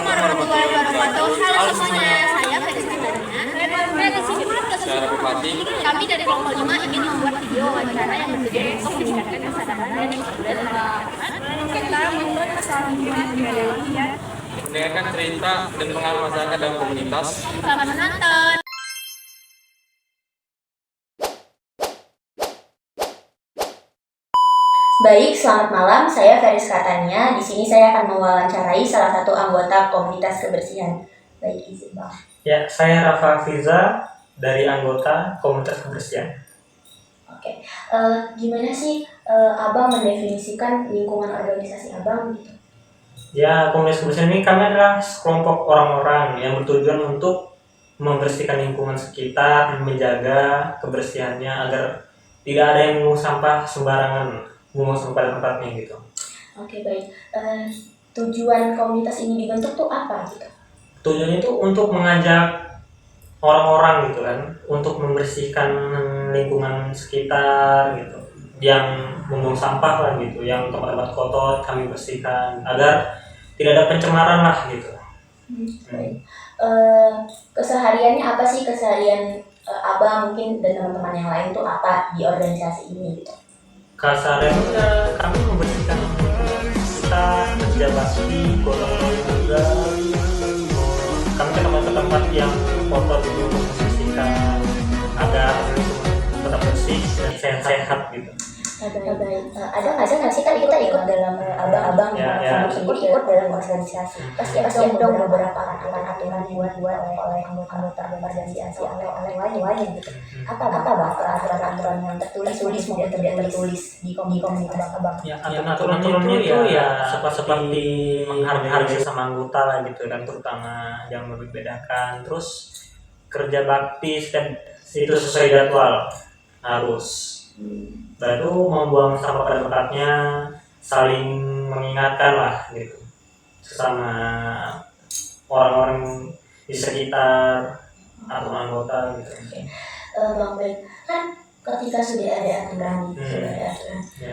warahmatullahi wabarakatuh. Halo semuanya, saya Felis Katarina. Saya Bupati. Kami dari kelompok 5 ingin membuat video wawancara yang bertujuan untuk meningkatkan kesadaran dan kebudayaan. Kita membuat kesalahan mendengarkan cerita dan pengalaman masyarakat dalam komunitas. Selamat menonton. Baik, selamat malam. Saya Feris Katania. Di sini saya akan mewawancarai salah satu anggota komunitas kebersihan. Baik, izin Bang. Ya, saya Rafa Fiza dari anggota komunitas kebersihan. Oke, gimana sih Abang mendefinisikan lingkungan organisasi Abang gitu? Ya, komunitas kebersihan ini kami adalah sekelompok orang-orang yang bertujuan untuk membersihkan lingkungan sekitar, menjaga kebersihannya agar tidak ada yang membuang sampah sembarangan, membuang sampah pada tempatnya gitu. Oke, baik. Tujuan komunitas ini dibentuk tuh apa gitu? Tujuannya itu untuk mengajak orang-orang gitu kan, untuk membersihkan lingkungan sekitar gitu, yang membuang sampah lah gitu, yang tempat-tempat kotor kami bersihkan agar tidak ada pencemaran lah gitu. Baik. Kesehariannya apa sih keseharian Abang mungkin dan teman-teman yang lain tuh apa di organisasi ini gitu? Kasarnya kami membersihkan kita kerja bakti, gotong royong juga. Kami ke tempat-tempat yang kotor juga membersihkan agar tetap bersih dan sehat gitu. Baik. Ada nggak sih kan kita ikut dalam abang-abang ya. ikut dalam organisasi. Pasti ada dong beberapa aturan buat oleh anggota organisasi atau oleh lain gitu. Apa aturan yang tertulis maupun tidak tertulis di komunitas abang? Ya, aturan-aturannya itu ya seperti menghargai sama anggota lah gitu kan, terutama yang membedakan. Terus kerja bakti itu sesuai jadwal harus. Baru membuang sampah pada tempatnya, saling mengingatkan lah gitu sesama orang-orang di sekitar atau anggota gitu. Bang baik, kan ketika sudah ada aturan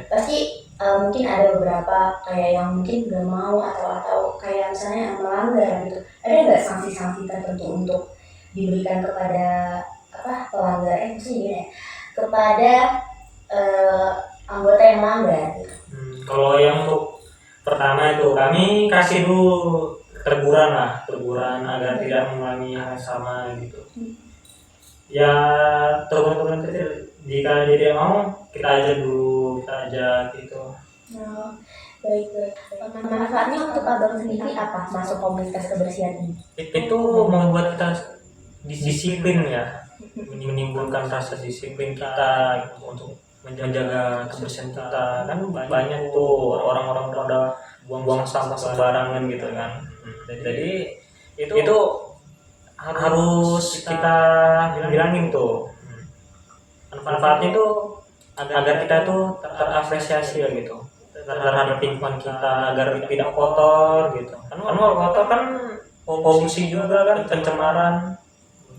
pasti mungkin ada beberapa kayak yang mungkin nggak mau atau kayak misalnya yang melanggar gitu. Ada nggak sanksi-sanksi tertentu untuk diberikan kepada pelanggar maksudnya gimana ya, kepada anggota yang melanggar gitu. Kalau yang untuk pertama itu kami kasih dulu teguran agar tidak mengulangi hal yang sama gitu. Ya teguran kecil, jika dia tidak mau kita ajak gitu. Baik. Manfaatnya untuk abang sendiri apa masuk komunitas kebersihan ini? Itu membuat kita disiplin ya, menimbulkan rasa disiplin kita untuk menjaga kebersihan kita. Kan banyak tuh orang-orang pada buang sampah sembarangan gitu kan. Jadi itu harus kita bilangin tuh. Manfaatnya itu agar kita tuh terapresiasi ya gitu terhadap lingkungan kita, agar tidak kotor gitu. Kan kalau kotor kan polusi juga kan, pencemaran,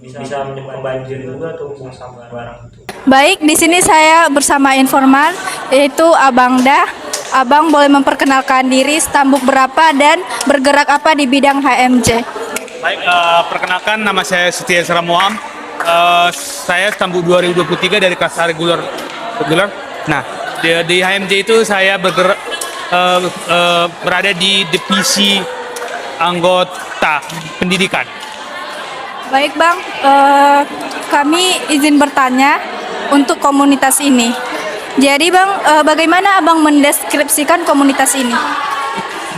bisa menyebabkan banjir juga tuh buang sampah barang itu. Baik, di sini saya bersama informan yaitu Abang Dah. Abang boleh memperkenalkan diri, stambuk berapa dan bergerak apa di bidang HMJ? Baik, perkenalkan nama saya Setia Seramuam. Saya stambuk 2023 dari kelas reguler. Nah, di HMJ itu saya bergerak berada di divisi anggota pendidikan. Baik Bang, kami izin bertanya untuk komunitas ini. Jadi Bang, bagaimana Abang mendeskripsikan komunitas ini?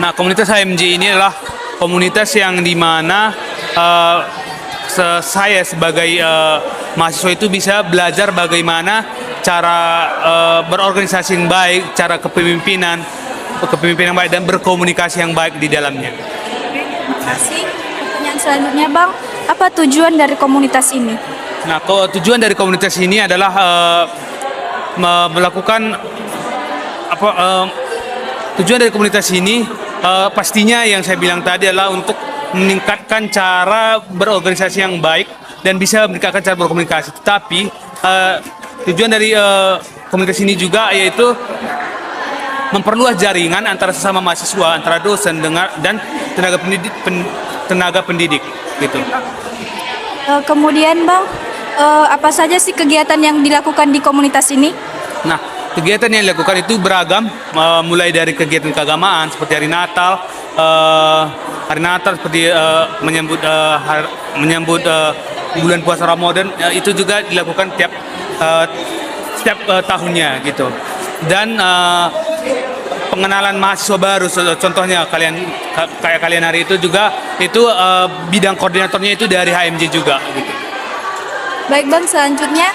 Nah, komunitas HMJ ini adalah komunitas yang dimana saya sebagai mahasiswa itu bisa belajar bagaimana cara berorganisasi yang baik, cara kepemimpinan yang baik dan berkomunikasi yang baik di dalamnya. Terima kasih. Pertanyaan selanjutnya Bang, apa tujuan dari komunitas ini? Nah, tujuan dari komunitas ini adalah melakukan tujuan dari komunitas ini pastinya yang saya bilang tadi adalah untuk meningkatkan cara berorganisasi yang baik dan bisa meningkatkan cara berkomunikasi. Tetapi tujuan dari komunitas ini juga yaitu memperluas jaringan antara sesama mahasiswa, antara dosen dan tenaga pendidik gitu. Kemudian Bang, apa saja sih kegiatan yang dilakukan di komunitas ini? Nah, kegiatan yang dilakukan itu beragam, mulai dari kegiatan keagamaan seperti hari Natal seperti menyambut bulan puasa Ramadan, itu juga dilakukan setiap tahunnya gitu. Dan pengenalan mahasiswa baru, contohnya kayak kalian hari itu juga itu bidang koordinatornya itu dari HMJ juga gitu. Baik Bang, selanjutnya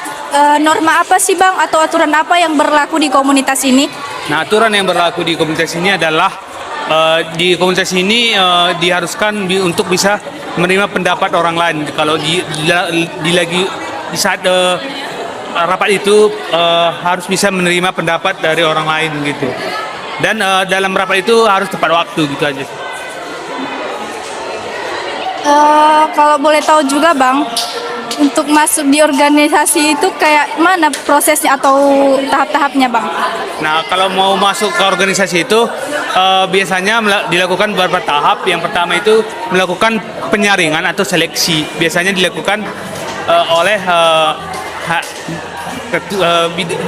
norma apa sih Bang atau aturan apa yang berlaku di komunitas ini? Nah, aturan yang berlaku di komunitas ini adalah di komunitas ini diharuskan untuk bisa menerima pendapat orang lain. Kalau di saat rapat itu harus bisa menerima pendapat dari orang lain gitu. Dan dalam rapat itu harus tepat waktu gitu aja. Kalau boleh tahu juga Bang, untuk masuk di organisasi itu kayak mana prosesnya atau tahap-tahapnya Bang? Nah, kalau mau masuk ke organisasi itu biasanya dilakukan beberapa tahap. Yang pertama itu melakukan penyaringan atau seleksi. Biasanya dilakukan oleh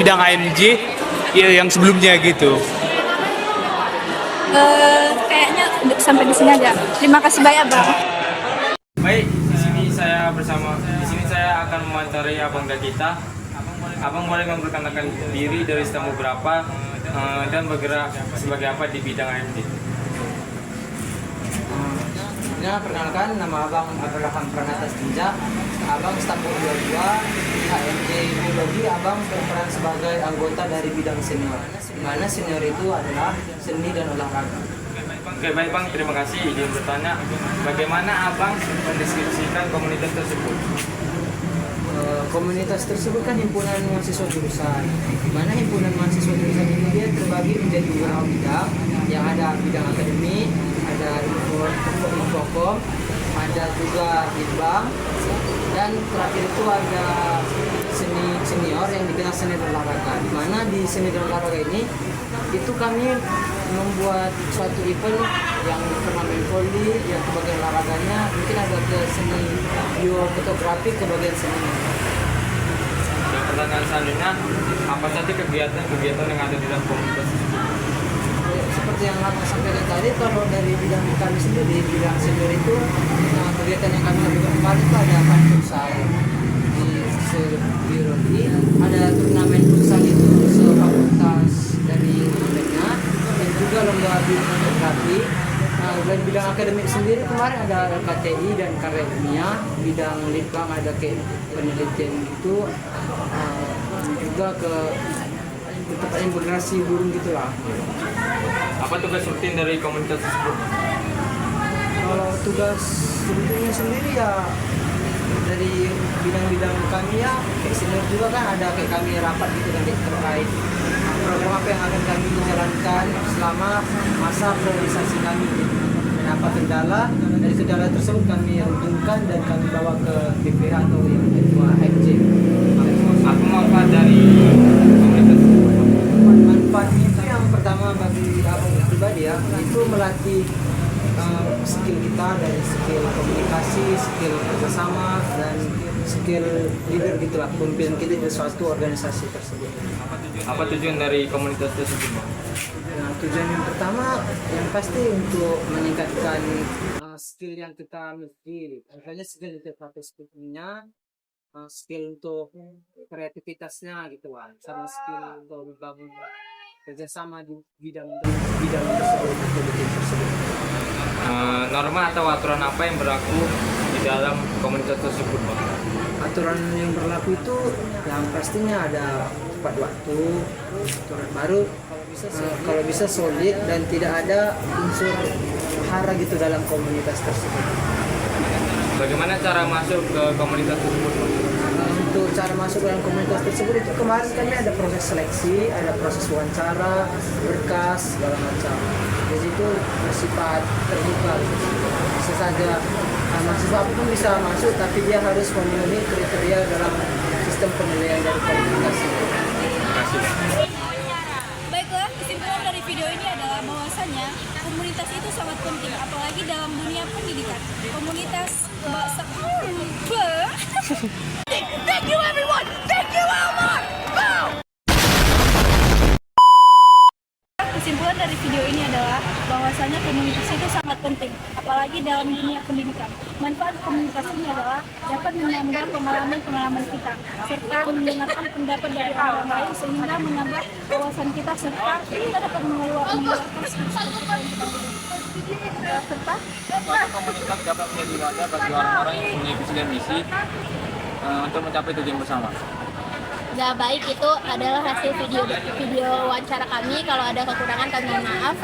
bidang HMJ yang sebelumnya gitu. Kayaknya sampai di sini aja. Terima kasih banyak Bang. Baik, di sini saya akan mewawancarai abangda kita. Abang boleh memperkenalkan diri dari tamu berapa dan bergerak sebagai apa di bidang AMD. Ya, perkenalkan, nama Abang adalah Pranata Stinja. Abang staf biologi di HMJ Biologi. Abang berperan sebagai anggota dari bidang senior, di mana senior itu adalah seni dan olahraga. Oke, baik Bang, terima kasih. Izin bertanya, bagaimana Abang mendeskripsikan komunitas tersebut? Komunitas tersebut kan himpunan mahasiswa jurusan, di mana himpunan mahasiswa jurusan ini dia terbagi menjadi beberapa bidang, yang ada bidang akademik, ada infokom, ada juga litbang, dan terakhir itu ada senior yang dikenal seni dan olahraga. Di mana di seni dan olahraga ini itu kami membuat suatu event yang turnamen volley, yang ke bagian olahraganya mungkin ada ke seni biofotografi ke bagian seni. Dan pertanyaan selanjutnya, apa saja kegiatan yang ada di dalam komunitas tersebut? Seperti yang Abang sampaikan tadi, kalau dari bidang kami sendiri, bidang senior itu kegiatan yang kami lakukan kemarin itu ada futsal di biologi, ada turnamen futsal itu sefakultas dari Indonesia, dan juga lomba biofotografi. Dari bidang akademik sendiri kemarin ada LKTI dan karya ilmiah, bidang litbang ada kayak penelitian gitu, juga ke tempat integrasi burung gitulah. Apa tugas rutin dari komunitas tersebut? Kalau tugas rutinnya sendiri ya dari bidang-bidang kami ya, kayak senior juga kan ada kayak kami rapat gitu kan terkait program apa yang akan kami jalankan selama masa priorisasi kami gitu. Dan apa kendala, dari kendala tersebut kami rutinkan dan kami bawa ke BPH atau yang ketua HMJ. Apa manfaat dari komunitas tersebut? Manfaatnya itu yang pertama bagi abang pribadi ya, itu melatih skill kita dari skill komunikasi, skill kerjasama, dan skill leader gitulah, pemimpin kita di suatu organisasi tersebut. Apa tujuan dari komunitas tersebut, Bang? Nah, tujuan yang pertama yang pasti untuk meningkatkan skill yang kita miliki. Misalnya skill untuk partisipasinya, skill untuk kreativitasnya gitu kan, sama skill untuk membangun kerjasama di bidang tersebut, aktivitas tersebut. Norma atau aturan apa yang berlaku di dalam komunitas tersebut, Bang? Aturan yang berlaku itu yang pastinya ada tepat waktu, aturan baru, kalau bisa solid dan tidak ada unsur hara gitu dalam komunitas tersebut. Bagaimana cara masuk ke komunitas tersebut, Bang? Untuk cara masuk dalam komunitas tersebut itu kemarin kami ada proses seleksi, ada proses wawancara, berkas, segala macam. Jadi itu bersifat terbuka. Bisa saja mahasiswa apapun bisa masuk, tapi dia harus memenuhi kriteria dalam sistem penilaian dari kualifikasi. Terima kasih, Bang. Baiklah, kesimpulan Kesimpulan dari video ini adalah bahwasanya komunitas itu sangat penting, apalagi dalam dunia pendidikan. Komunitas bahasa. Thank you everyone. Thank you Elmar. Kesimpulan dari video ini adalah bahwasanya komunitas itu sangat penting, apalagi dalam dunia pendidikan. Manfaat komunitas ini adalah dapat menambah pengalaman-pengalaman kita, serta mendengarkan pendapat dari orang lain sehingga menambah wawasan kita, serta kita dapat mengeluarkan serta Komunitas dapat menjadi wadah bagi orang-orang yang mempunyai visi dan misi untuk mencapai tujuan bersama. Nah, baik, itu adalah hasil video wawancara kami. Kalau ada kekurangan kami mohon maaf.